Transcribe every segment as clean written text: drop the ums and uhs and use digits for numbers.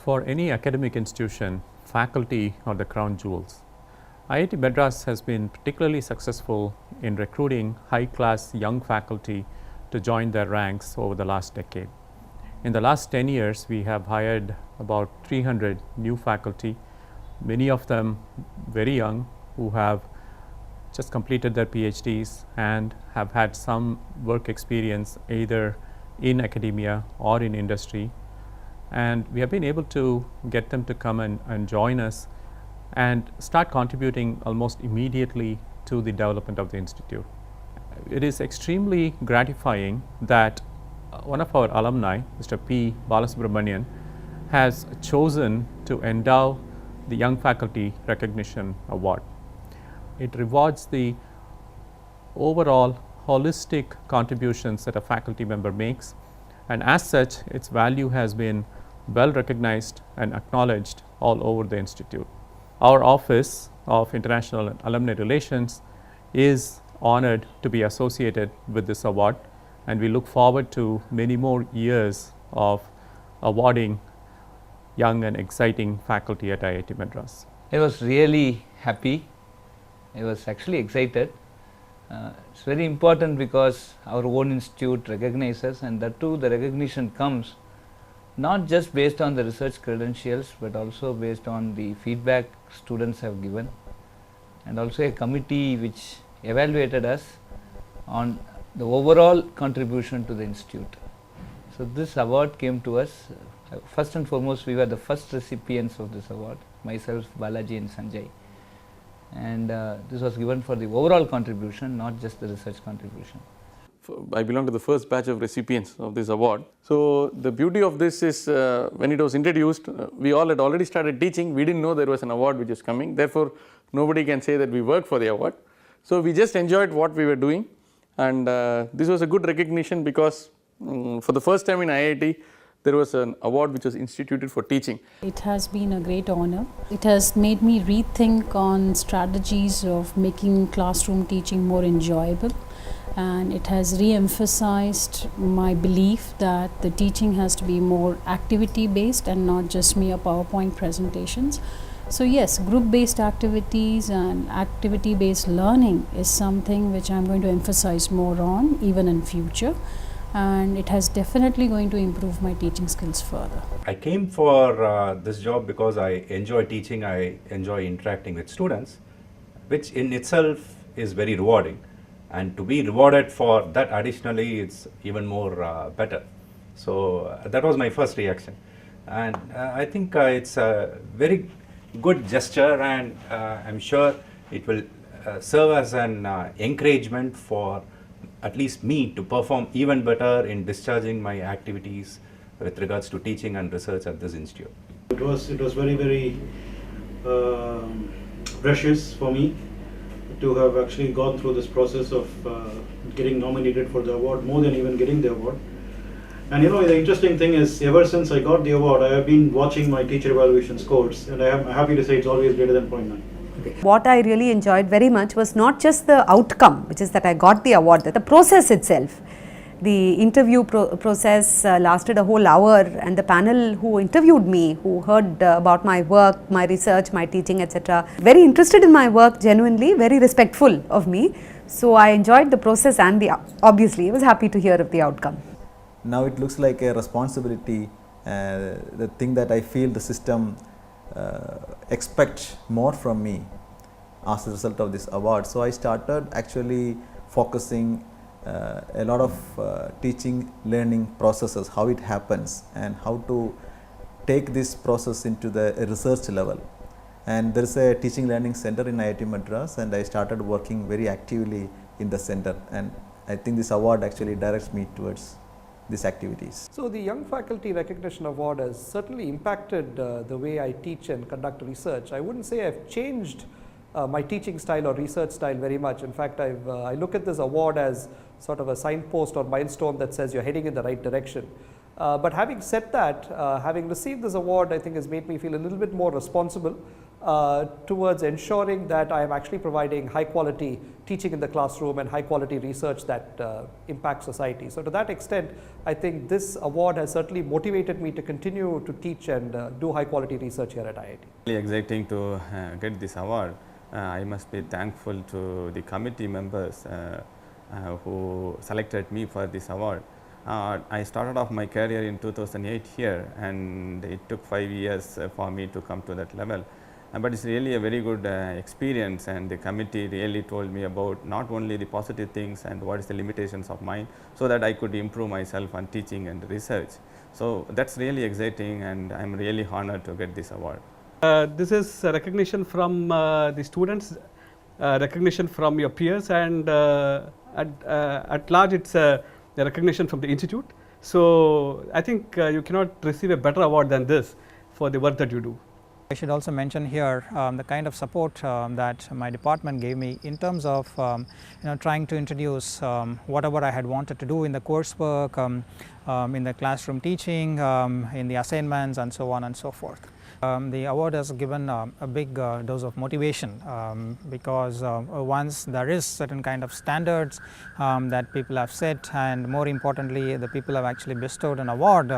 For any academic institution, faculty are the crown jewels. IIT Madras has been particularly successful in recruiting high-class young faculty to join their ranks over the last decade. In the last 10 years, we have hired about 300 new faculty, many of them very young, who have just completed their PhDs and have had some work experience either in academia or in industry. And we have been able to get them to come and join us and start contributing almost immediately to the development of the institute. It is extremely gratifying that one of our alumni, Mr. P. Balasubramainan, has chosen to endow the Young Faculty Recognition Award. It rewards the overall holistic contributions that a faculty member makes, and as such, its value has been well recognized and acknowledged all over the institute. Our Office of International and Alumni Relations is honored to be associated with this award, and we look forward to many more years of awarding young and exciting faculty at IIT Madras. I was really happy. I was actually excited. It's very important because our own institute recognizes, and that too the recognition comes not just based on the research credentials, but also based on the feedback students have given, and also a committee which evaluated us on the overall contribution to the institute. So this award came to us. First and foremost, we were the first recipients of this award, myself, Balaji and Sanjay. And this was given for the overall contribution, not just the research contribution. I belong to the first batch of recipients of this award. So the beauty of this is when it was introduced, we all had already started teaching. We didn't know there was an award which is coming. Therefore, nobody can say that we worked for the award. So we just enjoyed what we were doing, and this was a good recognition because for the first time in IIT, there was an award which was instituted for teaching. It has been a great honor. It has made me rethink on strategies of making classroom teaching more enjoyable, and it has re-emphasized my belief that the teaching has to be more activity based and not just mere PowerPoint presentations. So yes, group based activities and activity based learning is something which I am going to emphasize more on even in future, and it has definitely going to improve my teaching skills further. I came for this job because I enjoy teaching, I enjoy interacting with students, which in itself is very rewarding, and to be rewarded for that additionally it's even more better. So that was my first reaction, and I think it's a very good gesture, and I'm sure it will serve as an encouragement for at least me to perform even better in discharging my activities with regards to teaching and research at this institute. It was very precious for me to have actually gone through this process of getting nominated for the award, more than even getting the award. And you know, the interesting thing is, ever since I got the award, I have been watching my teacher evaluation scores, and I am happy to say it's always greater than 0.9. What I really enjoyed very much was not just the outcome, which is that I got the award, the process itself. The interview process lasted a whole hour, and the panel who interviewed me, who heard about my work, my research, my teaching, etc., very interested in my work, genuinely, very respectful of me. So I enjoyed the process, and obviously I was happy to hear of the outcome. Now it looks like a responsibility, the thing that I feel the system expect more from me as a result of this award. So I started actually focusing a lot of teaching learning processes, how it happens and how to take this process into the research level. And there is a teaching learning center in IIT Madras, and I started working very actively in the center, and I think this award actually directs me towards these activities. So the Young Faculty Recognition Award has certainly impacted the way I teach and conduct research. I wouldn't say I've changed my teaching style or research style very much. In fact, I look at this award as sort of a signpost or milestone that says you're heading in the right direction. But having said that, having received this award, I think has made me feel a little bit more responsible towards ensuring that I am actually providing high quality teaching in the classroom and high quality research that impacts society. So to that extent, I think this award has certainly motivated me to continue to teach and do high quality research here at IIT. Really exciting to get this award. I must be thankful to the committee members who selected me for this award. I started off my career in 2008 here, and it took 5 years for me to come to that level. But it's really a very good experience, and the committee really told me about not only the positive things and what is the limitations of mine, so that I could improve myself on teaching and research. So that's really exciting, and I'm really honored to get this award. This is a recognition from the students, recognition from your peers, and at large it's a recognition from the institute. So I think you cannot receive a better award than this for the work that you do. I should also mention here the kind of support that my department gave me in terms of trying to introduce whatever I had wanted to do in the coursework, in the classroom teaching, in the assignments, and so on and so forth. The award has given a big dose of motivation because once there is certain kind of standards that people have set, and more importantly the people have actually bestowed an award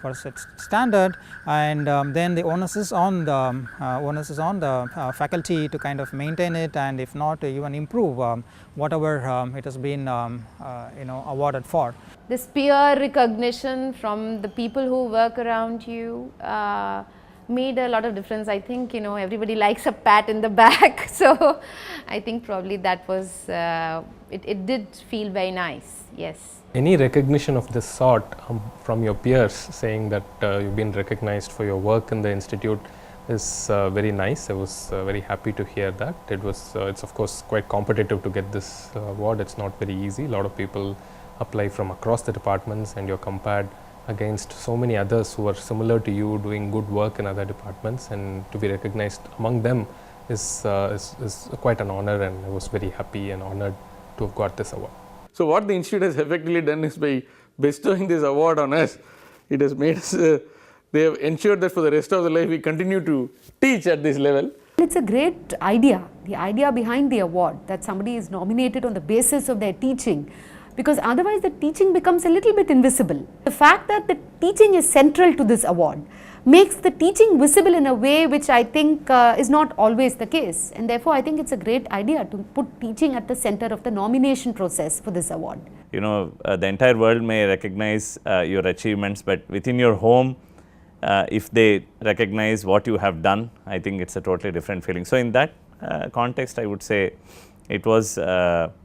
for such standard, and then the onus is on the faculty to kind of maintain it, and if not even improve whatever it has been awarded for. This peer recognition from the people who work around you made a lot of difference. I think everybody likes a pat in the back, so I think probably that was it did feel very nice. Yes. Any recognition of this sort from your peers saying that you've been recognized for your work in the institute is very nice. I was very happy to hear that. It's of course quite competitive to get this award. It's not very easy. A lot of people apply from across the departments, and you're compared against so many others who are similar to you doing good work in other departments, and to be recognized among them is quite an honor, and I was very happy and honored to have got this award. So what the institute has effectively done is, by bestowing this award on us, it has made us, they have ensured that for the rest of the life we continue to teach at this level. It's a great idea, the idea behind the award, that somebody is nominated on the basis of their teaching, because otherwise the teaching becomes a little bit invisible. The fact that the teaching is central to this award makes the teaching visible in a way which I think is not always the case, and therefore I think it's a great idea to put teaching at the center of the nomination process for this award. The entire world may recognize your achievements, but within your home, if they recognize what you have done, I think it's a totally different feeling. So in that context, I would say it was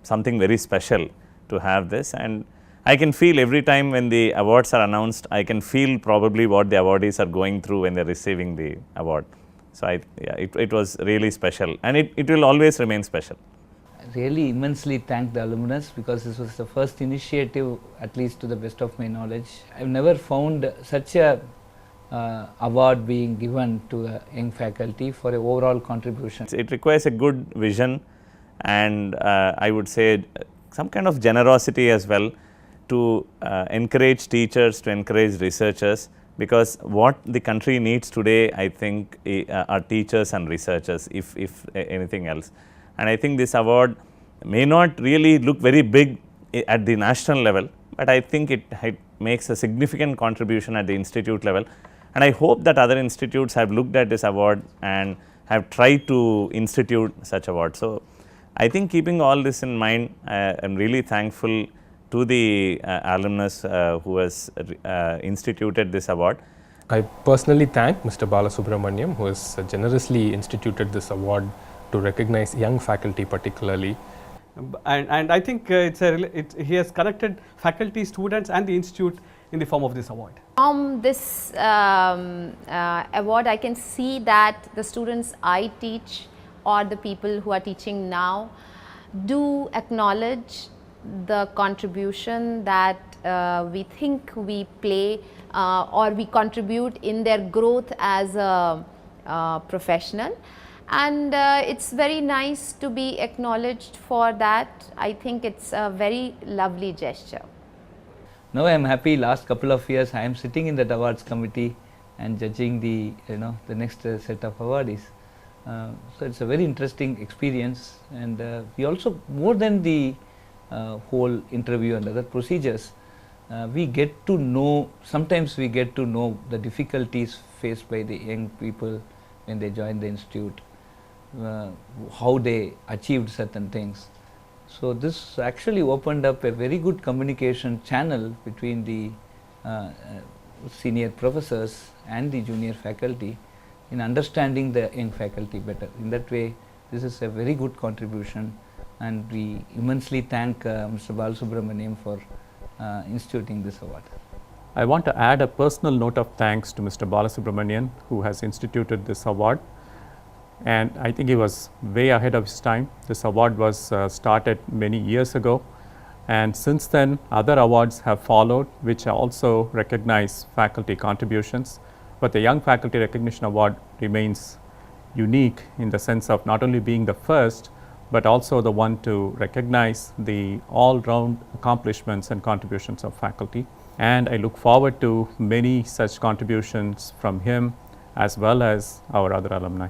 something very special to have this, and I can feel every time when the awards are announced, I can feel probably what the awardees are going through when they are receiving the award. So it was really special, and it will always remain special. I really immensely thank the alumnus, because this was the first initiative, at least to the best of my knowledge. I have never found such a award being given to the young faculty for an overall contribution. It requires a good vision, and I would say some kind of generosity as well, to encourage teachers, to encourage researchers, because what the country needs today, I think, are teachers and researchers, if anything else. And I think this award may not really look very big at the national level, but I think it makes a significant contribution at the institute level, and I hope that other institutes have looked at this award and have tried to institute such awards. So I think, keeping all this in mind, I am really thankful to the alumnus who has instituted this award. I personally thank Mr. Balasubramainan, who has generously instituted this award to recognize young faculty particularly. And I think he has connected faculty, students and the institute in the form of this award. From this award, I can see that the students I teach, or the people who are teaching now, do acknowledge the contribution that we think we play or we contribute in their growth as a professional, and it's very nice to be acknowledged for that. I think it's a very lovely gesture. Now I am happy. Last couple of years I am sitting in that awards committee and judging the the next set of awardees. So it's a very interesting experience, and we also, more than the whole interview and other procedures, we get to know, sometimes we get to know the difficulties faced by the young people when they join the institute, how they achieved certain things. So this actually opened up a very good communication channel between the senior professors and the junior faculty in understanding the young faculty better. In that way, this is a very good contribution, and we immensely thank Mr. Balasubramainan for instituting this award. I want to add a personal note of thanks to Mr. Balasubramainan, who has instituted this award, and I think he was way ahead of his time. This award was started many years ago, and since then other awards have followed which also recognize faculty contributions. But the Young Faculty Recognition Award remains unique in the sense of not only being the first, but also the one to recognize the all-round accomplishments and contributions of faculty. And I look forward to many such contributions from him as well as our other alumni.